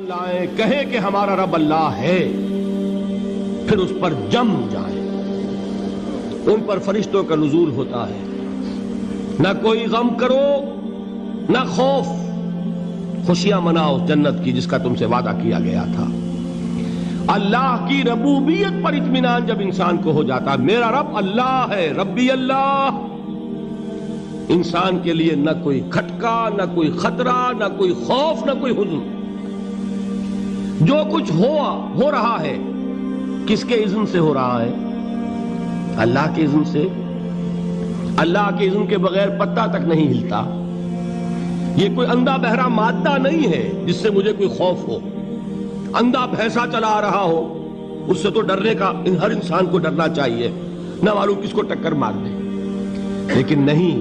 لائیں کہیں کہ ہمارا رب اللہ ہے، پھر اس پر جم جائیں۔ ان پر فرشتوں کا نزول ہوتا ہے، نہ کوئی غم کرو نہ خوف، خوشیاں مناؤ جنت کی جس کا تم سے وعدہ کیا گیا تھا۔ اللہ کی ربوبیت پر اطمینان جب انسان کو ہو جاتا، میرا رب اللہ ہے، ربی اللہ، انسان کے لیے نہ کوئی کھٹکا، نہ کوئی خطرہ، نہ کوئی خوف، نہ کوئی حزن۔ جو کچھ ہو رہا ہے کس کے اذن سے ہو رہا ہے؟ اللہ کے اذن سے۔ اللہ کے اذن کے بغیر پتہ تک نہیں ہلتا۔ یہ کوئی اندھا بہرا مادہ نہیں ہے جس سے مجھے کوئی خوف ہو۔ اندھا بھینسا چلا آ رہا ہو اس سے تو ڈرنے کا ہر انسان کو ڈرنا چاہیے، نہ معلوم کس کو ٹکر مار دے۔ لیکن نہیں،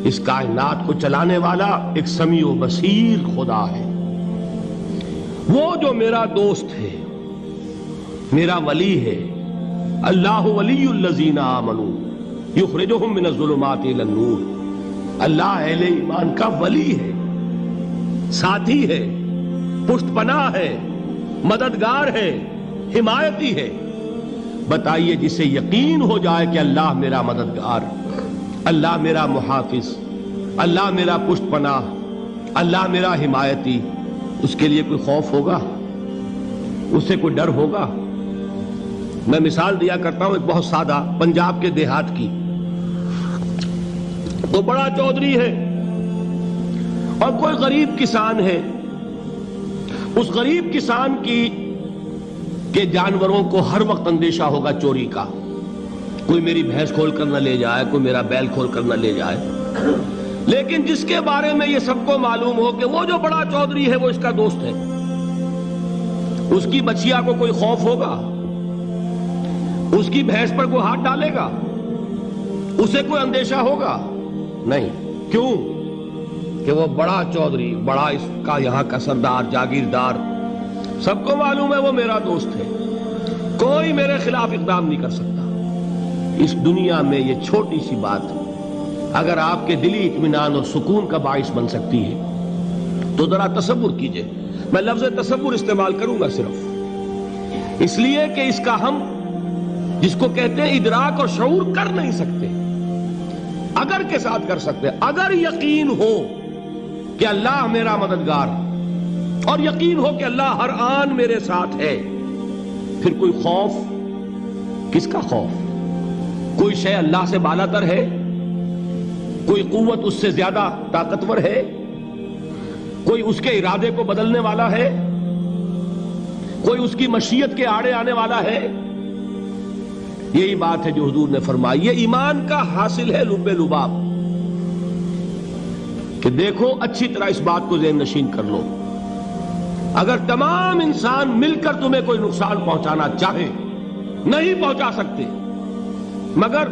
اس کائنات کو چلانے والا ایک سمیع و بصیر خدا ہے۔ وہ جو میرا دوست ہے، میرا ولی ہے۔ اللہ ولی الذین آمنوا یخرجہم من الظلمات الی النور۔ اللہ اہل ایمان کا ولی ہے، ساتھی ہے، پشت پناہ ہے، مددگار ہے، حمایتی ہے۔ بتائیے جسے یقین ہو جائے کہ اللہ میرا مددگار، اللہ میرا محافظ، اللہ میرا پشت پناہ، اللہ میرا حمایتی، اس کے لیے کوئی خوف ہوگا؟ اس سے کوئی ڈر ہوگا؟ میں مثال دیا کرتا ہوں ایک بہت سادہ، پنجاب کے دیہات کی۔ تو بڑا چودھری ہے اور کوئی غریب کسان ہے۔ اس غریب کسان کے جانوروں کو ہر وقت اندیشہ ہوگا چوری کا، کوئی میری بھینس کھول کر نہ لے جائے، کوئی میرا بیل کھول کر نہ لے جائے۔ لیکن جس کے بارے میں یہ سب کو معلوم ہو کہ وہ جو بڑا چودھری ہے وہ اس کا دوست ہے، اس کی بچیا کو کوئی خوف ہوگا؟ اس کی بھینس پر کوئی ہاتھ ڈالے گا؟ اسے کوئی اندیشہ ہوگا؟ نہیں۔ کیوں؟ کہ وہ بڑا چودھری، بڑا اس کا یہاں کا سردار، جاگیردار، سب کو معلوم ہے وہ میرا دوست ہے، کوئی میرے خلاف اقدام نہیں کر سکتا۔ اس دنیا میں یہ چھوٹی سی بات اگر آپ کے دلی اطمینان اور سکون کا باعث بن سکتی ہے تو ذرا تصور کیجئے۔ میں لفظ تصور استعمال کروں گا صرف اس لیے کہ اس کا ہم جس کو کہتے ہیں ادراک اور شعور کر نہیں سکتے، اگر کے ساتھ کر سکتے۔ اگر یقین ہو کہ اللہ میرا مددگار اور یقین ہو کہ اللہ ہر آن میرے ساتھ ہے، پھر کوئی خوف، کس کا خوف؟ کوئی شے اللہ سے بالا تر ہے؟ کوئی قوت اس سے زیادہ طاقتور ہے؟ کوئی اس کے ارادے کو بدلنے والا ہے؟ کوئی اس کی مشیت کے آڑے آنے والا ہے؟ یہی بات ہے جو حضور نے فرمائی۔ یہ ایمان کا حاصل ہے لب لباب، کہ دیکھو اچھی طرح اس بات کو ذہن نشین کر لو، اگر تمام انسان مل کر تمہیں کوئی نقصان پہنچانا چاہے نہیں پہنچا سکتے، مگر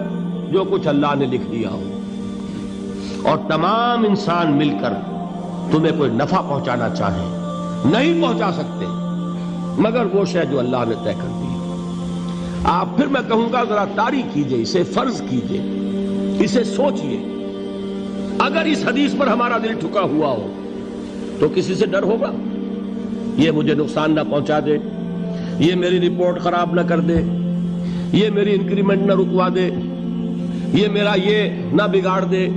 جو کچھ اللہ نے لکھ دیا ہو، اور تمام انسان مل کر تمہیں کوئی نفع پہنچانا چاہے نہیں پہنچا سکتے، مگر وہ شے جو اللہ نے طے کر دی۔ آپ پھر میں کہوں گا ذرا طاری کیجئے، اسے فرض کیجئے، اسے سوچئے۔ اگر اس حدیث پر ہمارا دل ٹھکا ہوا ہو تو کسی سے ڈر ہوگا؟ یہ مجھے نقصان نہ پہنچا دے، یہ میری رپورٹ خراب نہ کر دے، یہ میری انکریمنٹ نہ رکوا دے، یہ میرا یہ نہ بگاڑ دے،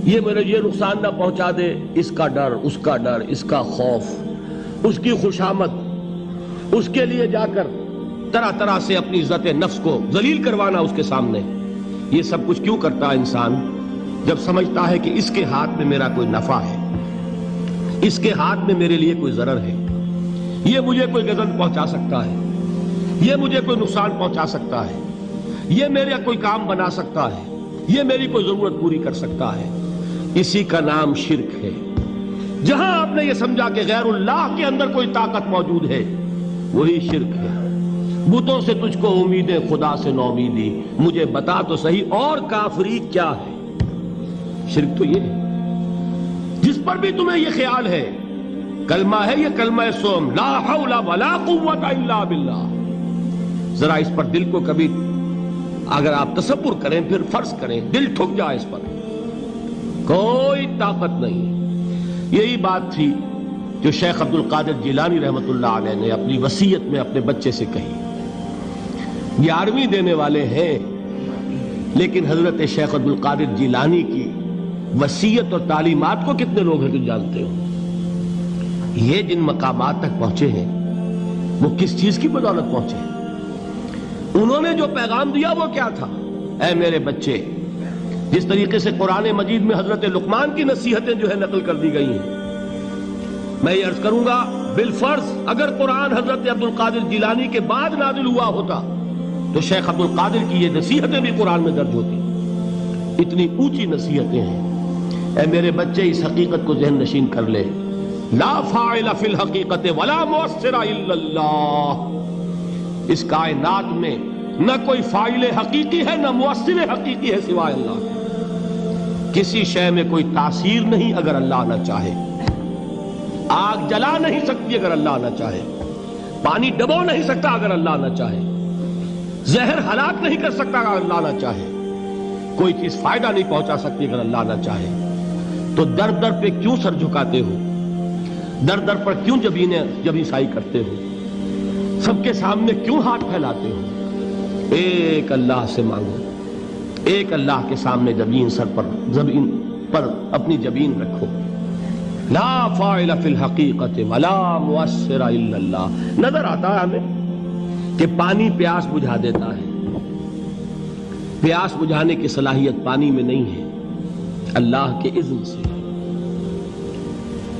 یہ میرے یہ نقصان نہ پہنچا دے۔ اس کا ڈر، اس کا ڈر، اس کا خوف، اس کی خوشامد، اس کے لیے جا کر طرح طرح سے اپنی عزت نفس کو ذلیل کروانا اس کے سامنے، یہ سب کچھ کیوں کرتا ہے انسان؟ جب سمجھتا ہے کہ اس کے ہاتھ میں میرا کوئی نفع ہے، اس کے ہاتھ میں میرے لیے کوئی ضرر ہے، یہ مجھے کوئی غضب پہنچا سکتا ہے، یہ مجھے کوئی نقصان پہنچا سکتا ہے، یہ میرا کوئی کام بنا سکتا ہے، یہ میری کوئی ضرورت پوری کر سکتا ہے، اسی کا نام شرک ہے۔ جہاں آپ نے یہ سمجھا کہ غیر اللہ کے اندر کوئی طاقت موجود ہے، وہی شرک ہے۔ بتوں سے تجھ کو امیدیں، خدا سے نومیدی، مجھے بتا تو صحیح اور کافری کیا ہے؟ شرک تو یہ ہے جس پر بھی تمہیں یہ خیال ہے، کلمہ ہے یہ کلمہ سوم، لا حول ولا قوت الا باللہ، ذرا اس پر دل کو کبھی اگر آپ تصور کریں، پھر فرض کریں، دل ٹھک جائے اس پر، کوئی طاقت نہیں۔ یہی بات تھی جو شیخ عبد القادر جیلانی رحمۃ اللہ علیہ نے اپنی وصیت میں اپنے بچے سے کہی. 11ویں دینے والے ہیں، لیکن حضرت شیخ عبد القادر جیلانی کی وصیت اور تعلیمات کو کتنے لوگ ہیں جو جانتے ہو؟ یہ جن مقامات تک پہنچے ہیں وہ کس چیز کی بدولت پہنچے ہیں؟ انہوں نے جو پیغام دیا وہ کیا تھا؟ اے میرے بچے، جس طریقے سے قرآن مجید میں حضرت لقمان کی نصیحتیں جو ہے نقل کر دی گئی ہیں، میں یہ عرض کروں گا بالفرض اگر قرآن حضرت عبد القادر جیلانی کے بعد نازل ہوا ہوتا تو شیخ عبد القادر کی یہ نصیحتیں بھی قرآن میں درج ہوتی. اتنی اونچی نصیحتیں ہیں. اے میرے بچے، اس حقیقت کو ذہن نشین کر لے، لا فاعل فی الحقیقت ولا مؤثر الا اللہ. اس کائنات میں نہ کوئی فاعل حقیقی ہے نہ مؤثر حقیقی ہے سوائے اللہ. کسی شے میں کوئی تاثیر نہیں اگر اللہ نہ چاہے. آگ جلا نہیں سکتی اگر اللہ نہ چاہے. پانی ڈبو نہیں سکتا اگر اللہ نہ چاہے. زہر ہلاک نہیں کر سکتا اگر اللہ نہ چاہے. کوئی چیز فائدہ نہیں پہنچا سکتی اگر اللہ نہ چاہے. تو در در پہ کیوں سر جھکاتے ہو؟ در در پر کیوں جبیں سائی کرتے ہو؟ سب کے سامنے کیوں ہاتھ پھیلاتے ہو؟ ایک اللہ سے مانگو. ایک اللہ کے سامنے زمین پر اپنی جبین رکھو. لا فاعل فی الحقیقت ولا مؤثر الا اللہ. نظر آتا ہے ہمیں کہ پانی پیاس بجھا دیتا ہے. پیاس بجھانے کی صلاحیت پانی میں نہیں ہے، اللہ کے اذن سے.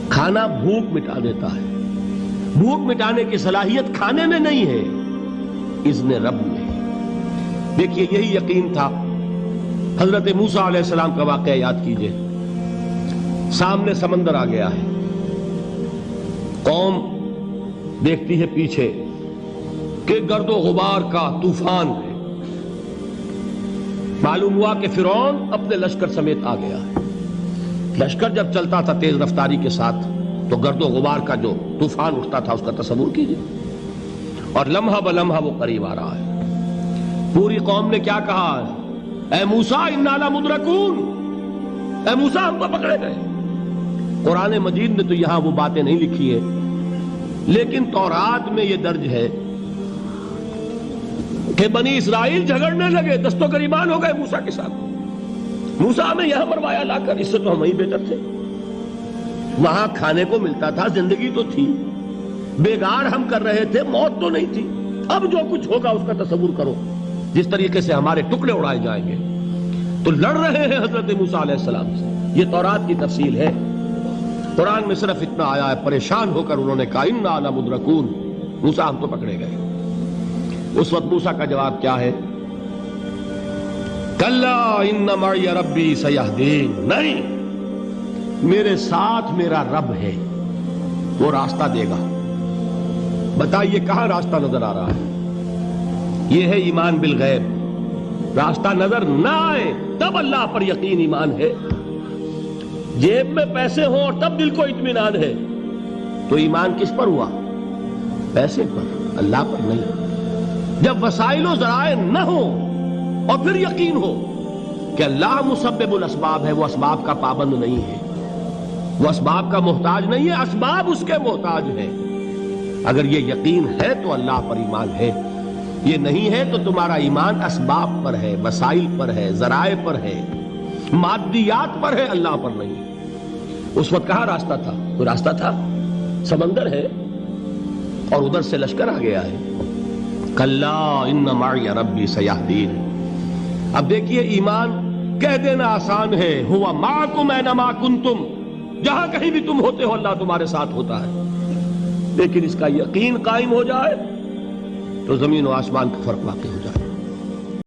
کھانا بھوک مٹا دیتا ہے، بھوک مٹانے کی صلاحیت کھانے میں نہیں ہے، اذن رب میں. دیکھیے یہی یقین تھا. حضرت موسیٰ علیہ السلام کا واقعہ یاد کیجئے. سامنے سمندر آ گیا ہے، قوم دیکھتی ہے پیچھے کہ گرد و غبار کا طوفان ہے. معلوم ہوا کہ فرعون اپنے لشکر سمیت آ گیا ہے. لشکر جب چلتا تھا تیز رفتاری کے ساتھ تو گرد و غبار کا جو طوفان اٹھتا تھا اس کا تصور کیجئے. اور لمحہ بلمحہ وہ قریب آ رہا ہے. پوری قوم نے کیا کہا؟ اے موسیٰ انا لمدرکون، اے موسیٰ ہم کو پکڑے گئے. قرآن مجید نے تو یہاں وہ باتیں نہیں لکھی ہیں، لیکن تورات میں یہ درج ہے کہ بنی اسرائیل جھگڑنے لگے، دست و گریبان ہو گئے موسیٰ کے ساتھ. موسیٰ ہمیں یہاں مروایا لا کر، اس سے تو ہم ہی بہتر تھے. وہاں کھانے کو ملتا تھا، زندگی تو تھی، بیگار ہم کر رہے تھے، موت تو نہیں تھی. اب جو کچھ ہوگا اس کا تصور کرو، جس طریقے سے ہمارے ٹکڑے اڑائے جائیں گے. تو لڑ رہے ہیں حضرت موسیٰ علیہ السلام سے. یہ تورات کی تفصیل ہے. قرآن میں صرف اتنا آیا ہے، پریشان ہو کر انہوں نے کہا انا لمدرکون، موسیٰ ہم تو پکڑے گئے. اس وقت موسیٰ کا جواب کیا ہے؟ کلا ان معی ربی سیہدین. نہیں، میرے ساتھ میرا رب ہے، وہ راستہ دے گا. بتائیے کہاں راستہ نظر آ رہا ہے؟ یہ ہے ایمان بالغیب. راستہ نظر نہ آئے تب اللہ پر یقین ایمان ہے. جیب میں پیسے ہوں اور تب دل کو اطمینان ہے تو ایمان کس پر ہوا؟ پیسے پر، اللہ پر نہیں. جب وسائل و ذرائع نہ ہو اور پھر یقین ہو کہ اللہ مسبب الاسباب ہے، وہ اسباب کا پابند نہیں ہے، وہ اسباب کا محتاج نہیں ہے، اسباب اس کے محتاج ہیں. اگر یہ یقین ہے تو اللہ پر ایمان ہے. یہ نہیں ہے تو تمہارا ایمان اسباب پر ہے، وسائل پر ہے، ذرائع پر ہے، مادیات پر ہے، اللہ پر نہیں. اس وقت کہاں راستہ تھا؟ کوئی راستہ تھا؟ سمندر ہے اور ادھر سے لشکر آ گیا ہے. کلا ان معی ربی سیہدین. اب دیکھیے ایمان کہہ دینا آسان ہے، ہوا معکم اینما کنتم، جہاں کہیں بھی تم ہوتے ہو اللہ تمہارے ساتھ ہوتا ہے. لیکن اس کا یقین قائم ہو جائے تو زمین و آسمان کا فرق واقع ہو جائے.